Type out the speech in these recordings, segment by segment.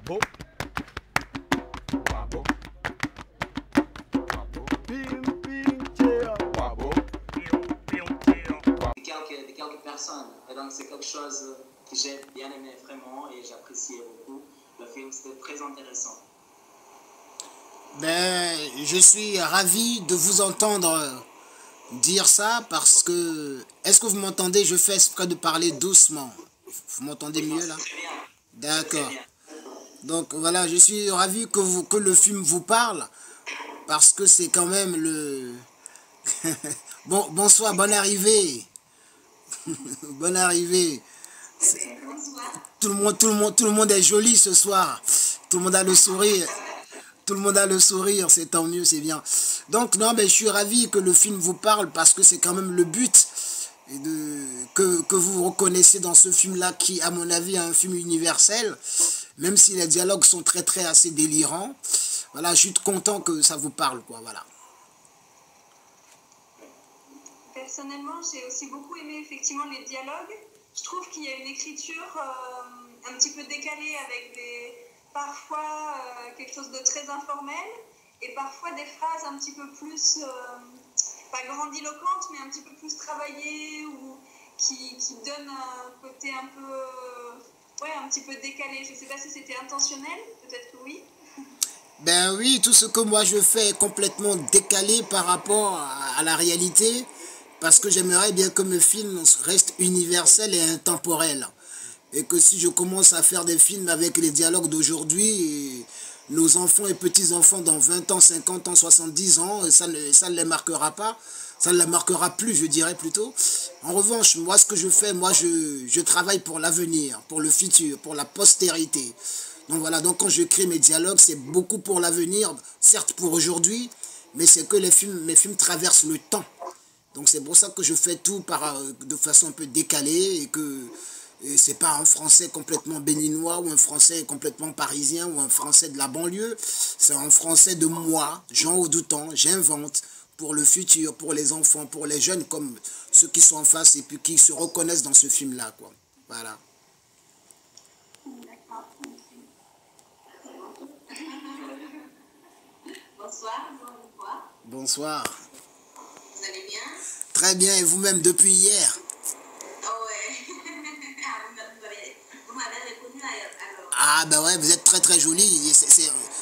Bravo. Bravo. Bravo. Pim, pim, tia. Bravo. De quelques personnes. Et donc c'est quelque chose que j'ai bien aimé vraiment et j'appréciais beaucoup. Le film, c'était très intéressant. Ben, je suis ravi de vous entendre dire ça parce que... Est-ce que vous m'entendez? Je fais exprès de parler doucement. Vous m'entendez mieux là? Très bien. D'accord. Très bien. Donc voilà, je suis ravi que le film vous parle parce que c'est quand même le... Bon, bonsoir, bonne arrivée. Bonne arrivée. Tout le monde est joli ce soir. Tout le monde a le sourire. Tout le monde a le sourire, c'est tant mieux, c'est bien. Donc non, mais je suis ravi que le film vous parle parce que c'est quand même le but que vous reconnaissez dans ce film-là qui, à mon avis, est un film universel. Même si les dialogues sont très assez délirants. Voilà, je suis content que ça vous parle, quoi, voilà. Personnellement, j'ai aussi beaucoup aimé effectivement les dialogues. Je trouve qu'il y a une écriture un petit peu décalée avec parfois quelque chose de très informel et parfois des phrases un petit peu plus, pas grandiloquentes, mais un petit peu plus travaillées ou qui donnent un côté un peu, un petit peu décalé. Je ne sais pas si c'était intentionnel, peut-être que oui. Ben oui, tout ce que moi je fais est complètement décalé par rapport à la réalité. Parce que j'aimerais bien que mes films restent universels et intemporels. Et que si je commence à faire des films avec les dialogues d'aujourd'hui, nos enfants et petits-enfants dans 20 ans, 50 ans, 70 ans, ça ne les marquera pas. Ça ne les marquera plus, je dirais plutôt. En revanche, moi, ce que je fais, moi, je travaille pour l'avenir, pour le futur, pour la postérité. Donc voilà, donc quand je crée mes dialogues, c'est beaucoup pour l'avenir, certes pour aujourd'hui, mais c'est que mes films traversent le temps. Donc c'est pour ça que je fais tout de façon un peu décalée et que c'est pas un français complètement béninois ou un français complètement parisien ou un français de la banlieue. C'est un français de moi, Jean Audoutan, j'invente pour le futur, pour les enfants, pour les jeunes comme ceux qui sont en face et puis qui se reconnaissent dans ce film-là, quoi. Voilà. D'accord. Bonsoir, bonsoir. Bonsoir. Vous allez bien? Très bien, et vous-même depuis hier? Oh ouais. Vous m'avez reconnu alors. Ah ben ouais, vous êtes très jolis.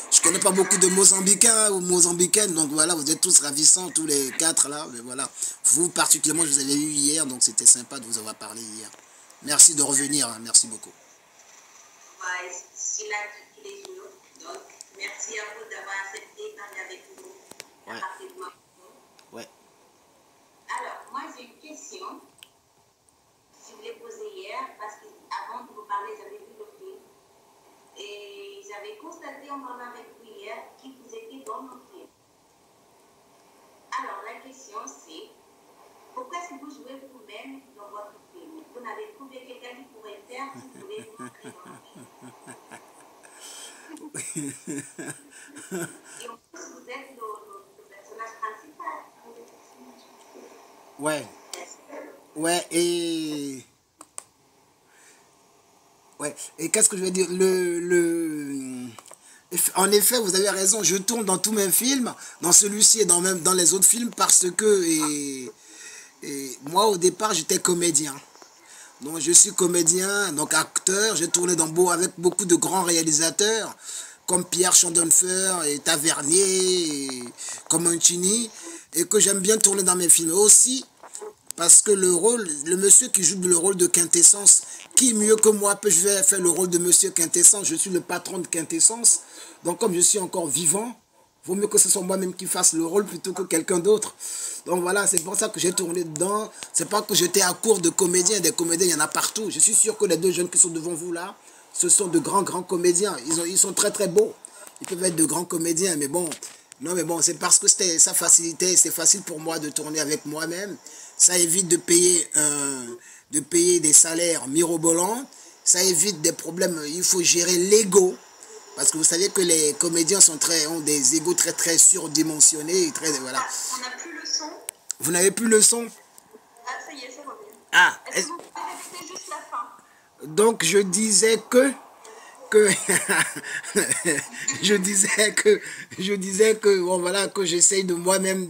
Je connais pas beaucoup de Mozambicains ou Mozambicaines, donc voilà, vous êtes tous ravissants, tous les quatre là. Mais voilà, vous particulièrement, je vous avais eu hier, donc c'était sympa de vous avoir parlé hier. Merci de revenir, hein, merci beaucoup. Ouais, je suis là tous les jours, donc merci à vous d'avoir accepté d'être avec nous. Ouais. Rapidement. Ouais. Alors, moi j'ai une question. Je voulais poser hier parce qu'avant de vous parler, j'avais vu le film. Et j'avais constaté en parlant avec vous hier que vous étiez dans mon film. Alors, la question c'est, pourquoi est-ce que vous jouez vous-même dans votre film? Vous n'avez trouvé quelqu'un qui pourrait faire si vous voulez vous entrer dans le film. Et en plus, vous êtes le personnage principal. Ouais. Ouais, et... Ouais, et qu'est-ce que je veux dire? En effet, vous avez raison, je tourne dans tous mes films, dans celui-ci et même dans les autres films, parce que et moi, au départ, j'étais comédien. Donc, je suis comédien, donc acteur, j'ai tourné avec beaucoup de grands réalisateurs, comme Pierre Chandonfer et Tavernier, et comme Uncini, et que j'aime bien tourner dans mes films aussi. Parce que le monsieur qui joue le rôle de Quintessence, qui mieux que moi peut faire le rôle de monsieur Quintessence? Je suis le patron de Quintessence. Donc comme je suis encore vivant, vaut mieux que ce soit moi-même qui fasse le rôle plutôt que quelqu'un d'autre. Donc voilà, c'est pour ça que j'ai tourné dedans. C'est pas que j'étais à court de comédiens. Des comédiens, il y en a partout. Je suis sûr que les deux jeunes qui sont devant vous là, ce sont de grands comédiens. Ils sont très beaux. Ils peuvent être de grands comédiens, mais bon. Non, mais bon, c'est parce que ça facilitait, c'est facile pour moi de tourner avec moi-même. Ça évite de payer des salaires mirobolants. Ça évite des problèmes. Il faut gérer l'ego. Parce que vous savez que les comédiens ont des égos très surdimensionnés. Voilà. On n'a plus le son. Vous n'avez plus le son? Ah, ça y est, c'est revenu. Ah. Est-ce que vous pouvez répéter juste la fin? Donc je disais que que je disais que bon voilà que j'essaye de moi-même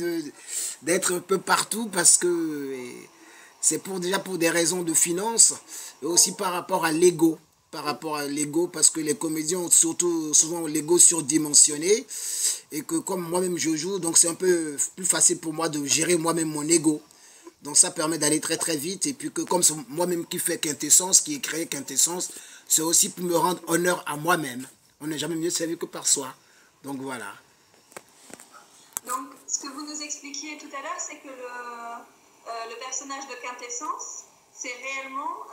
d'être un peu partout parce que c'est déjà pour des raisons de finances et aussi par rapport à l'ego. Par rapport à l'ego, parce que les comédiens ont surtout souvent l'ego surdimensionné et que comme moi-même je joue, donc c'est un peu plus facile pour moi de gérer moi-même mon ego. Donc ça permet d'aller très très vite et puis que comme c'est moi-même qui fais Quintessence, qui ai créé Quintessence, c'est aussi pour me rendre honneur à moi-même. On n'est jamais mieux servi que par soi. Donc voilà. Donc, ce que vous nous expliquiez tout à l'heure, c'est que le personnage de Quintessence, c'est réellement,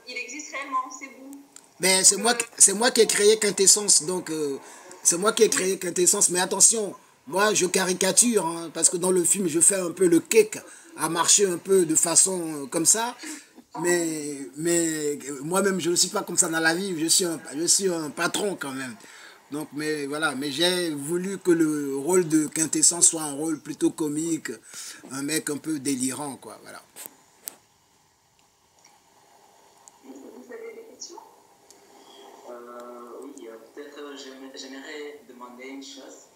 il existe réellement, c'est vous. Mais c'est moi qui ai créé Quintessence, donc c'est moi qui ai créé Quintessence. Mais attention, moi je caricature, hein, parce que dans le film je fais un peu le cake, à marcher un peu de façon comme ça. Mais moi-même je ne suis pas comme ça dans la vie, je suis un patron quand même. Donc, mais voilà, mais j'ai voulu que le rôle de Quintessence soit un rôle plutôt comique, un mec un peu délirant, quoi, voilà. Vous avez des questions? Oui, peut-être j'aimerais demander une chose.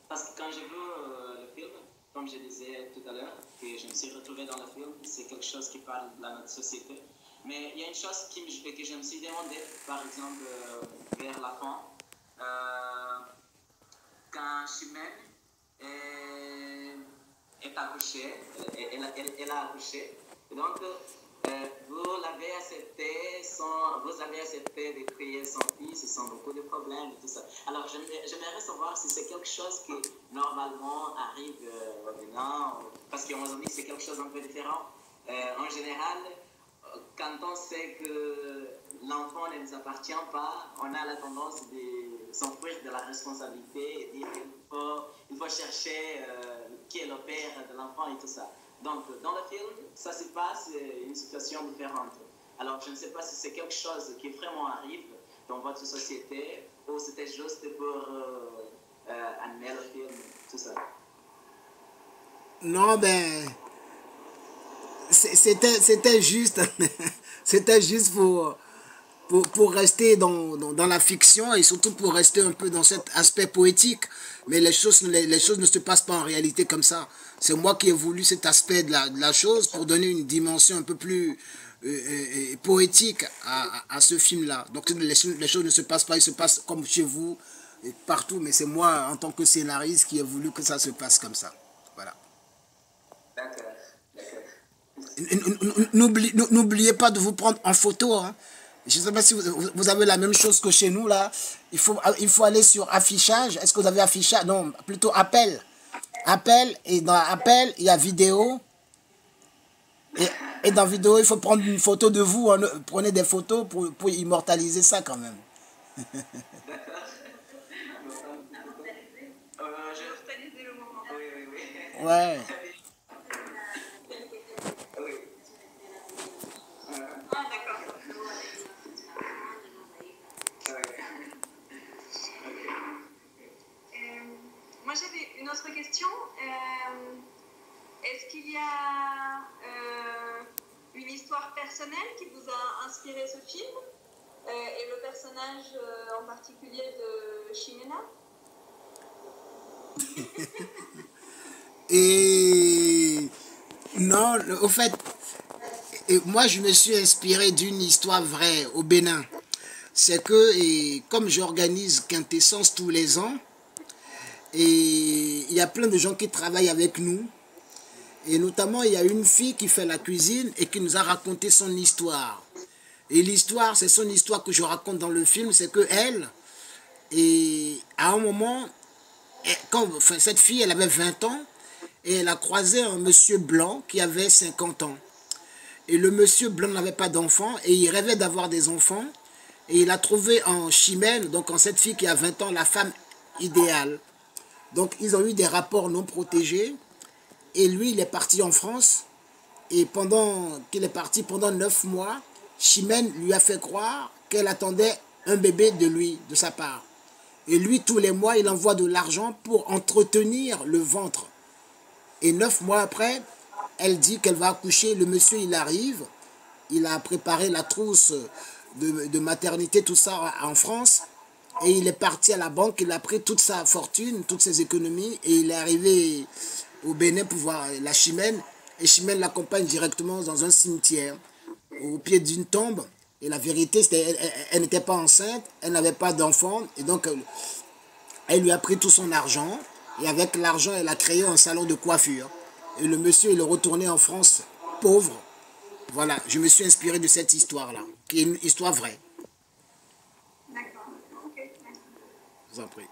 Parce que quand je vois le film, comme je disais tout à l'heure, que je me suis retrouvé dans le film, c'est quelque chose qui parle de notre société. Mais il y a une chose que je me suis demandé, par exemple, vers la fin, quand Chimène est accouchée, elle a accouché, donc vous avez accepté de créer son fils sans beaucoup de problèmes et tout ça. Alors j'aimerais savoir si c'est quelque chose qui normalement arrive au Bénin, parce qu'on a dit que c'est quelque chose un peu différent. En général, quand on sait que l'enfant ne nous appartient pas, on a la tendance de s'enfuir de la responsabilité et dire qu'il faut chercher qui est le père de l'enfant et tout ça. Donc, dans le film, ça se passe une situation différente. Alors, je ne sais pas si c'est quelque chose qui vraiment arrive dans votre société ou c'était juste pour animer le film, tout ça. Non, ben, c'était juste, c'était juste pour rester dans la fiction et surtout pour rester un peu dans cet aspect poétique. Mais les choses ne se passent pas en réalité comme ça. C'est moi qui ai voulu cet aspect de la chose pour donner une dimension un peu plus poétique à ce film-là. Donc les choses ne se passent pas, ils se passent comme chez vous, et partout. Mais c'est moi, en tant que scénariste, qui ai voulu que ça se passe comme ça. Voilà. D'accord. N'oubliez pas de vous prendre en photo, hein. Je ne sais pas si vous avez la même chose que chez nous, là. Il faut aller sur affichage. Est-ce que vous avez affichage? Non, plutôt appel. Appel, et dans appel, il y a vidéo. Et dans vidéo, il faut prendre une photo de vous. Hein. Prenez des photos pour immortaliser ça quand même. Immortaliser le moment. Oui. Ouais. Ah, d'accord. Moi, j'avais une autre question. Est-ce qu'il y a une histoire personnelle qui vous a inspiré ce film et le personnage en particulier de Ximena? Et non, au fait, moi je me suis inspiré d'une histoire vraie au Bénin. C'est que, comme j'organise Quintessence tous les ans, et il y a plein de gens qui travaillent avec nous, et notamment il y a une fille qui fait la cuisine et qui nous a raconté son histoire. Et l'histoire, c'est son histoire que je raconte dans le film, c'est que elle, et à un moment, cette fille, elle avait 20 ans, et elle a croisé un monsieur blanc qui avait 50 ans. Et le monsieur blanc n'avait pas d'enfants, et il rêvait d'avoir des enfants, et il a trouvé en Chimène, donc en cette fille qui a 20 ans, la femme idéale. Donc ils ont eu des rapports non protégés, et lui, il est parti en France, et pendant qu'il est parti, pendant 9 mois, Chimène lui a fait croire qu'elle attendait un bébé de lui, de sa part. Et lui, tous les mois, il envoie de l'argent pour entretenir le ventre. Et 9 mois après, elle dit qu'elle va accoucher. Le monsieur, il arrive, il a préparé la trousse de maternité, tout ça en France. Et il est parti à la banque, il a pris toute sa fortune, toutes ses économies, et il est arrivé au Bénin pour voir la Chimène. Et Chimène l'accompagne directement dans un cimetière, au pied d'une tombe. Et la vérité, elle n'était pas enceinte, elle n'avait pas d'enfant, et donc elle lui a pris tout son argent. Et avec l'argent, elle a créé un salon de coiffure. Et le monsieur, il est retourné en France pauvre. Voilà, je me suis inspiré de cette histoire-là, qui est une histoire vraie. D'accord. Ok. Merci. Je vous en prie.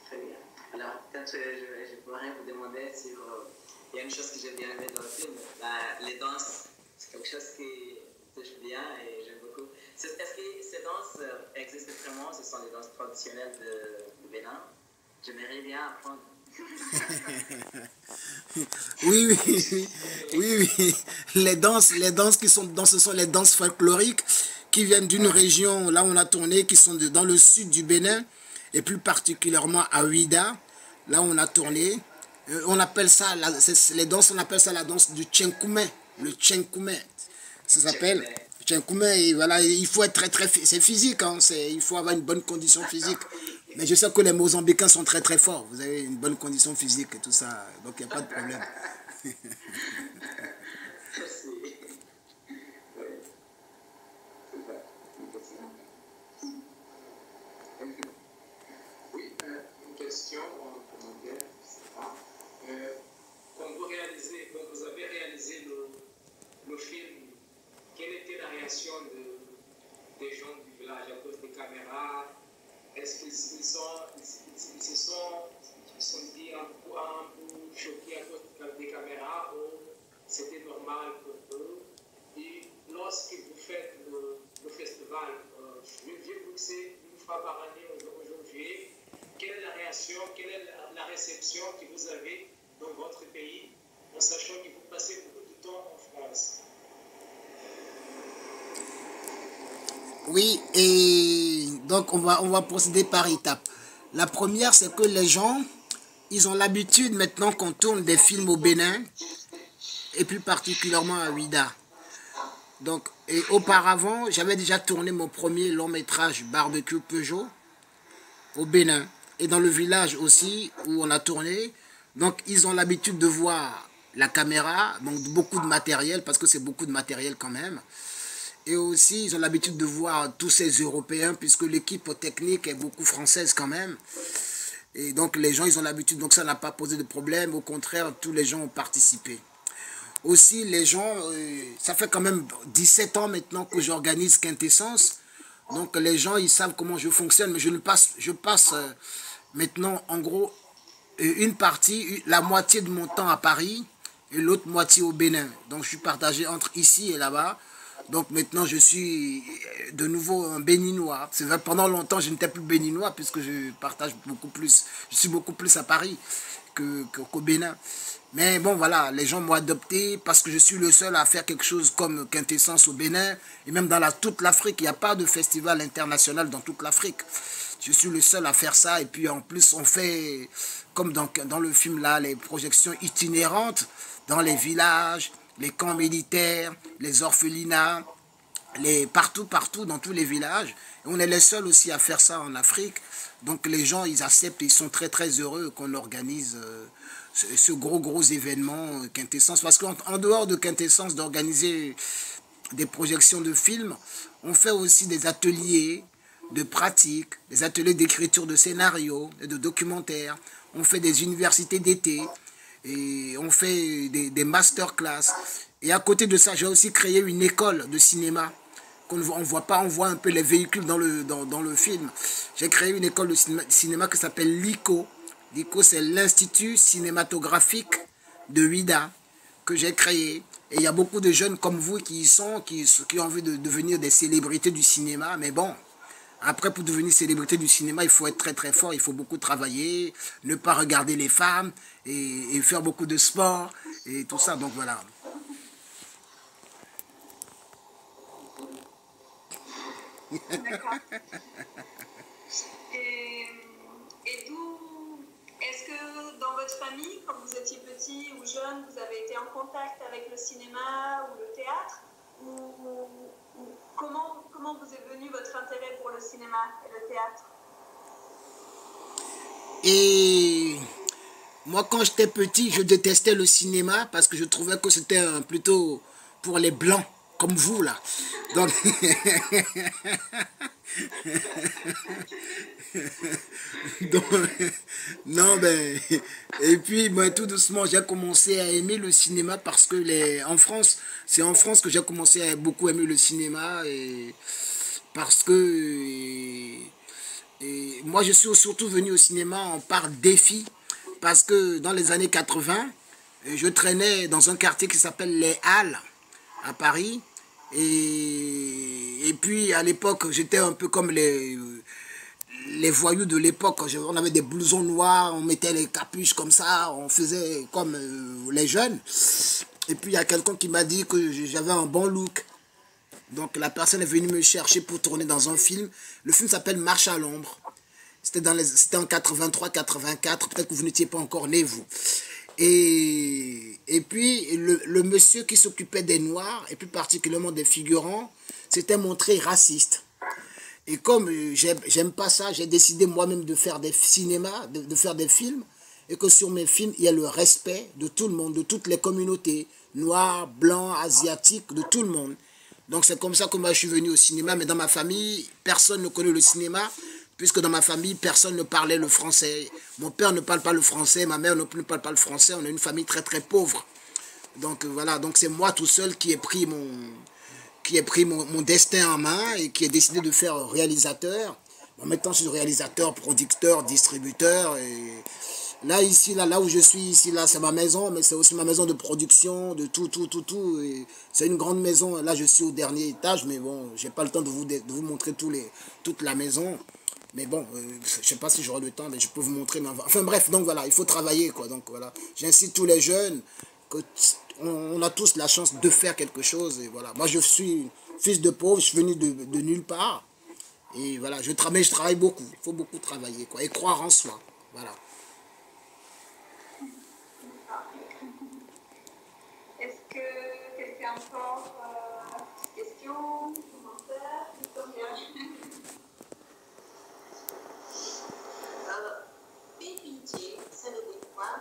Très bien. Alors, peut-être je pourrais vous demander sur... il y a une chose que j'ai bien aimé dans le film, les danses. C'est quelque chose qui touche bien et j'aime beaucoup. Est-ce que ces danses existent vraiment? Ce sont les danses traditionnelles de Bénin? J'aimerais bien apprendre. Oui. Les danses qui sont ce sont les danses folkloriques qui viennent d'une région, là où on a tourné, qui sont dans le sud du Bénin, et plus particulièrement à Ouida, là où on a tourné. On appelle ça, les danses, on appelle ça la danse du Tchenkoumé, le Tchenkoumé. Ça s'appelle Tchenkoumé, et voilà, il faut être c'est physique, hein, il faut avoir une bonne condition physique. Mais je sais que les Mozambicains sont très forts. Vous avez une bonne condition physique et tout ça. Donc, il n'y a pas de problème. Oui, une question ou un commentaire, je ne sais pas. Quand vous avez réalisé le film, quelle était la réaction des gens du village à cause des caméras? Est-ce qu'ils se sont dit un peu choqués à cause des caméras ou c'était normal pour eux? Et lorsque vous faites le festival, vu que c'est une fois par année au janvier, quelle est la réaction, quelle est la réception que vous avez dans votre pays, en sachant que vous passez beaucoup de temps en France? Oui, et donc on va procéder par étapes. La première, c'est que les gens, ils ont l'habitude maintenant qu'on tourne des films au Bénin, et plus particulièrement à Ouida. Donc, et auparavant, j'avais déjà tourné mon premier long métrage Barbecue Peugeot au Bénin, et dans le village aussi où on a tourné. Donc, ils ont l'habitude de voir la caméra, donc beaucoup de matériel, parce que c'est beaucoup de matériel quand même. Et aussi, ils ont l'habitude de voir tous ces Européens, puisque l'équipe technique est beaucoup française quand même. Et donc, les gens, ils ont l'habitude. Donc, ça n'a pas posé de problème. Au contraire, tous les gens ont participé. Aussi, les gens, ça fait quand même 17 ans maintenant que j'organise Quintessence. Donc, les gens, ils savent comment je fonctionne. Mais je passe maintenant, en gros, une partie, la moitié de mon temps à Paris et l'autre moitié au Bénin. Donc, je suis partagé entre ici et là-bas. Donc maintenant, je suis de nouveau un Béninois. Pendant longtemps, je n'étais plus Béninois puisque je partage beaucoup plus. Je suis beaucoup plus à Paris qu'au Bénin. Mais bon, voilà, les gens m'ont adopté parce que je suis le seul à faire quelque chose comme Quintessence au Bénin. Et même dans toute l'Afrique, il n'y a pas de festival international dans toute l'Afrique. Je suis le seul à faire ça. Et puis en plus, on fait, comme dans le film là, les projections itinérantes dans les villages, les camps militaires, les orphelinats, partout, dans tous les villages. Et on est les seuls aussi à faire ça en Afrique. Donc les gens, ils acceptent, ils sont très heureux qu'on organise ce gros événement Quintessence. Parce qu'en dehors de Quintessence, d'organiser des projections de films, on fait aussi des ateliers de pratique, des ateliers d'écriture de scénarios et de documentaires. On fait des universités d'été. Et on fait des masterclass. Et à côté de ça, j'ai aussi créé une école de cinéma. On voit pas, on voit un peu les véhicules dans le film. J'ai créé une école de cinéma qui s'appelle l'ICO. L'ICO, c'est l'Institut cinématographique de Ouida que j'ai créé. Et il y a beaucoup de jeunes comme vous qui ont envie de devenir des célébrités du cinéma. Mais bon, après, pour devenir célébrité du cinéma, il faut être très fort, il faut beaucoup travailler, ne pas regarder les femmes et faire beaucoup de sport et tout ça. Donc voilà. D'accord. Et d'où, est-ce que dans votre famille, quand vous étiez petit ou jeune, vous avez été en contact avec le cinéma ou le théâtre ou comment vous votre intérêt pour le cinéma et le théâtre? Et moi, quand j'étais petit, je détestais le cinéma parce que je trouvais que c'était plutôt pour les blancs, comme vous, là. Donc, donc, non, ben, et puis, ben, tout doucement, j'ai commencé à aimer le cinéma parce que en France, c'est en France que j'ai commencé à beaucoup aimer le cinéma et parce que et moi, je suis surtout venu au cinéma par défi parce que dans les années 80, je traînais dans un quartier qui s'appelle Les Halles à Paris. Et puis, à l'époque, j'étais un peu comme les voyous de l'époque. On avait des blousons noirs, on mettait les capuches comme ça, on faisait comme les jeunes. Et puis, il y a quelqu'un qui m'a dit que j'avais un bon look. Donc, la personne est venue me chercher pour tourner dans un film. Le film s'appelle Marche à l'ombre. C'était en 83-84, peut-être que vous n'étiez pas encore né, vous. Et puis, le monsieur qui s'occupait des Noirs, et plus particulièrement des figurants, s'était montré raciste. Et comme j'aime pas ça, j'ai décidé moi-même de faire des cinémas, de faire des films, et que sur mes films, il y a le respect de tout le monde, de toutes les communautés, noirs, blancs, asiatiques, de tout le monde. Donc c'est comme ça que moi je suis venu au cinéma, mais dans ma famille, personne ne connaît le cinéma, puisque dans ma famille, personne ne parlait le français. Mon père ne parle pas le français, ma mère ne parle pas le français, on est une famille très très pauvre. Donc voilà, donc c'est moi tout seul qui ai pris mon destin en main et qui ai décidé de faire réalisateur. En mettant sur réalisateur, producteur, distributeur. Et là, ici, là où je suis, ici, là, c'est ma maison, mais c'est aussi ma maison de production, de tout. C'est une grande maison. Là, je suis au dernier étage, mais bon, j'ai pas le temps de vous montrer toute la maison. Mais bon, je sais pas si j'aurai le temps, mais je peux vous montrer. Enfin bref, donc voilà, il faut travailler, quoi. Donc voilà, j'incite tous les jeunes on a tous la chance de faire quelque chose. Et voilà, moi je suis fils de pauvre, je suis venu de nulle part. Et voilà, je travaille beaucoup. Il faut beaucoup travailler, quoi, et croire en soi. Voilà. Est-ce que quelqu'un encore questions, commentaires, Victoria? Pépitié, ça veut dire quoi?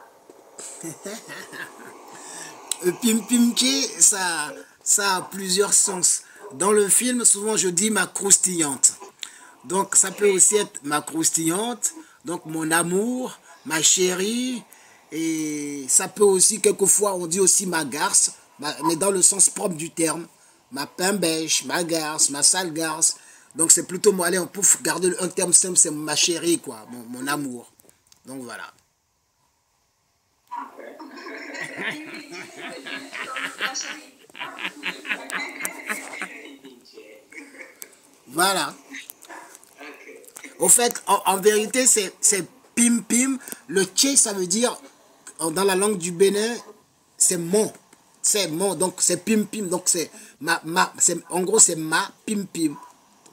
Pim-pim-ké, ça a plusieurs sens. Dans le film, souvent je dis ma croustillante. Donc ça peut aussi être ma croustillante, donc mon amour, ma chérie, et ça peut aussi, quelquefois on dit aussi ma garce, mais dans le sens propre du terme. Ma pimbèche, ma garce, ma sale garce. Donc c'est plutôt moi, allez, on peut garder un terme simple, c'est ma chérie, quoi, mon amour. Donc voilà. Voilà. Au fait, en vérité, c'est pim pim. Le tché, ça veut dire, dans la langue du Bénin, c'est mon. C'est mon, donc c'est pim pim. Donc c'est en gros, c'est ma pim pim.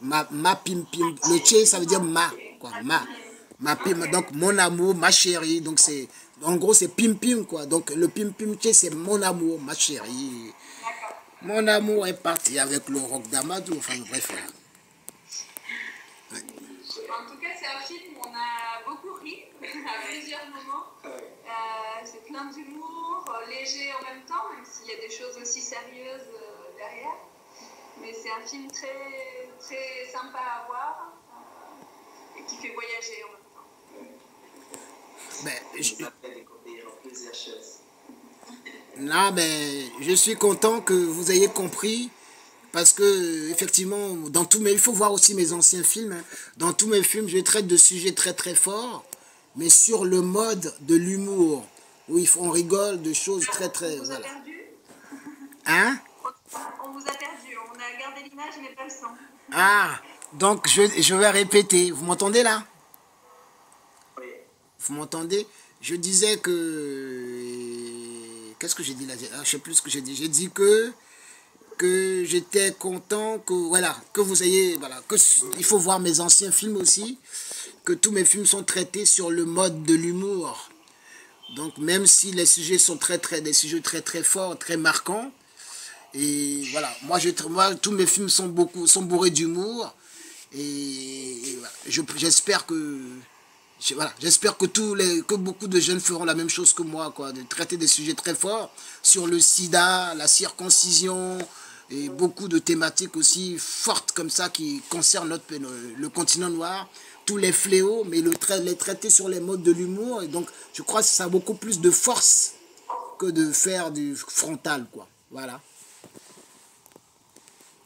Ma pim pim. Le tché, ça veut dire ma. Quoi, ma pim. Donc mon amour, ma chérie. Donc c'est. En gros, c'est pim pim, quoi. Donc le pim pim tché, c'est mon amour, ma chérie. Mon amour est parti avec le roc d'Amadou. Enfin bref, voilà. En tout cas, c'est un film où on a beaucoup ri à plusieurs moments. C'est plein d'humour, léger en même temps, même s'il y a des choses aussi sérieuses derrière. Mais c'est un film très, très sympa à voir et qui fait voyager en même temps. Ça fait découvrir plusieurs choses. Là, je suis content que vous ayez compris. Parce que, effectivement, il faut voir aussi mes anciens films. Hein. Dans tous mes films, je traite de sujets très très forts, mais sur le mode de l'humour, où on rigole de choses très très... On vous a perdu. Hein? On vous a perdu. On a gardé l'image, mais pas le son. Ah, donc je vais répéter. Vous m'entendez là? Oui. Vous m'entendez? Je disais que... Qu'est-ce que j'ai dit là? Je ne sais plus ce que j'ai dit. J'ai dit que j'étais content que vous ayez, il faut voir mes anciens films aussi, que tous mes films sont traités sur le mode de l'humour. Donc même si les sujets sont des sujets très très forts, très marquants, et voilà, moi tous mes films sont bourrés d'humour, Et voilà, j'espère que... Voilà, j'espère que beaucoup de jeunes feront la même chose que moi, quoi, de traiter des sujets très forts sur le sida, la circoncision et beaucoup de thématiques aussi fortes comme ça qui concernent le continent noir, tous les fléaux, mais les traiter sur les modes de l'humour. Et donc, je crois que ça a beaucoup plus de force que de faire du frontal, quoi. Voilà.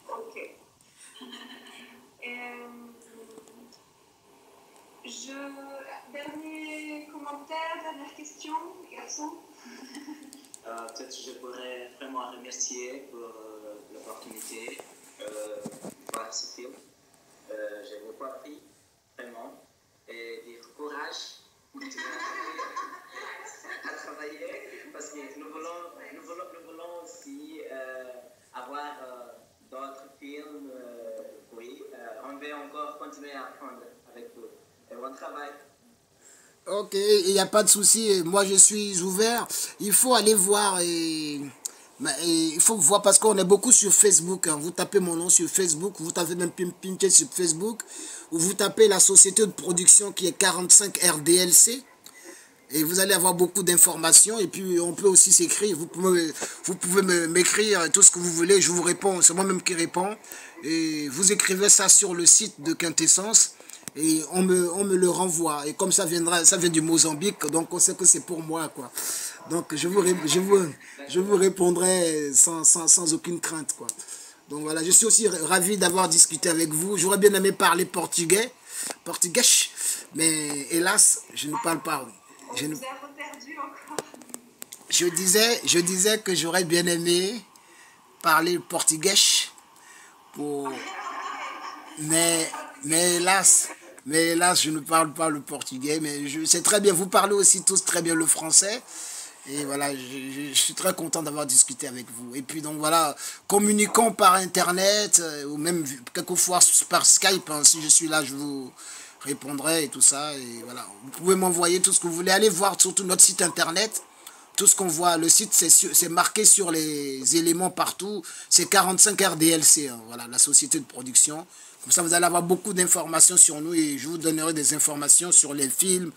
Ok. Dernier commentaire, dernière question, garçon. Peut-être je pourrais vraiment remercier pour l'opportunité de voir ce film. J'ai beaucoup appris, vraiment, et dire courage à travailler, parce que nous voulons aussi avoir d'autres films. Oui, on veut encore continuer à apprendre avec vous. Et bon travail. Ok, il n'y a pas de souci. Moi, je suis ouvert. Il faut aller voir il faut voir parce qu'on est beaucoup sur Facebook. Hein. Vous tapez mon nom sur Facebook, vous tapez même Pinterest sur Facebook, ou vous tapez la société de production qui est 45 RDLC. Et vous allez avoir beaucoup d'informations. Et puis, on peut aussi s'écrire. Vous pouvez m'écrire tout ce que vous voulez. Je vous réponds. C'est moi-même qui réponds. Et vous écrivez ça sur le site de Quintessence. Et on me le renvoie. Et comme ça vient du Mozambique, donc on sait que c'est pour moi, quoi. Donc, je vous répondrai sans aucune crainte, quoi. Donc, voilà. Je suis aussi ravi d'avoir discuté avec vous. J'aurais bien aimé parler portugais. Mais hélas, je ne parle pas. Je disais que j'aurais bien aimé parler portugais, mais hélas, je ne parle pas le portugais, mais je sais très bien, vous parlez aussi tous très bien le français, et voilà, je suis très content d'avoir discuté avec vous. Et puis donc voilà, communiquons par Internet, ou même quelquefois par Skype, hein, si je suis là, je vous répondrai et tout ça, et voilà, vous pouvez m'envoyer tout ce que vous voulez, allez voir surtout notre site Internet. Tout ce qu'on voit, le site, c'est marqué sur les éléments partout. C'est 45 RDLC, hein, voilà, la société de production. Comme ça, vous allez avoir beaucoup d'informations sur nous et je vous donnerai des informations sur les films,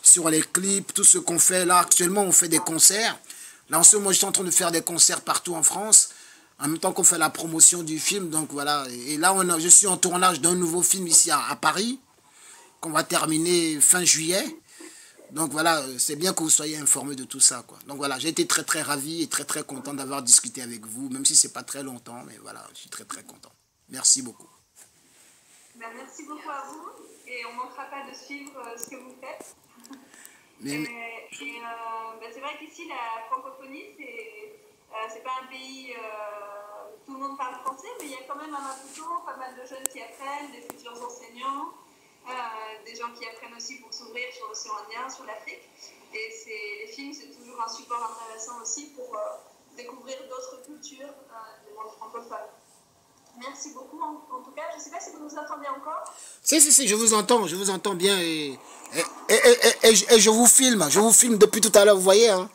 sur les clips, tout ce qu'on fait. Là, actuellement, on fait des concerts. Là, en ce moment, je suis en train de faire des concerts partout en France, en même temps qu'on fait la promotion du film. Donc, voilà. Et là, je suis en tournage d'un nouveau film ici à Paris, qu'on va terminer fin juillet. Donc voilà, c'est bien que vous soyez informés de tout ça, quoi. Donc voilà, j'ai été très très ravi et très très content d'avoir discuté avec vous, même si c'est pas très longtemps, mais voilà, je suis très très content. Merci beaucoup. Ben, merci beaucoup à vous et on ne manquera pas de suivre ce que vous faites. Ben, c'est vrai qu'ici, la francophonie, c'est pas un pays où tout le monde parle français, mais il y a quand même à Maputo pas mal de jeunes qui apprennent, des futurs enseignants. Des gens qui apprennent aussi pour s'ouvrir sur l'océan Indien, sur l'Afrique. Et les films, c'est toujours un support intéressant aussi pour découvrir d'autres cultures du monde francophone. Merci beaucoup en tout cas. Je ne sais pas si vous nous entendez encore. Si, je vous entends bien et je vous filme depuis tout à l'heure, vous voyez, hein.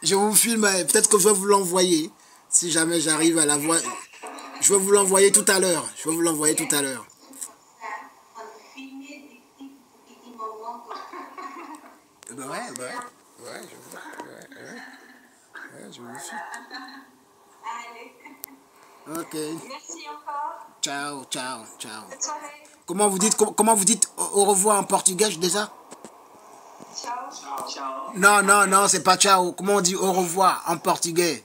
Je vous filme, peut-être que je vais vous l'envoyer, si jamais j'arrive à la voir. Je vais vous l'envoyer tout à l'heure. Ouais, je vous filme. Ok. Merci encore. Ciao. Bonne soirée. Comment vous dites au revoir en portugais déjà? Ciao. Non, c'est pas ciao. Comment on dit au revoir en portugais?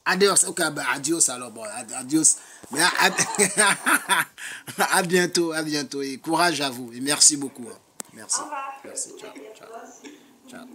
Adios. Ok, bah adios alors. Bon, adios. Mais à bientôt. Et courage à vous. Et merci beaucoup. Merci. Au revoir. Merci. Ciao.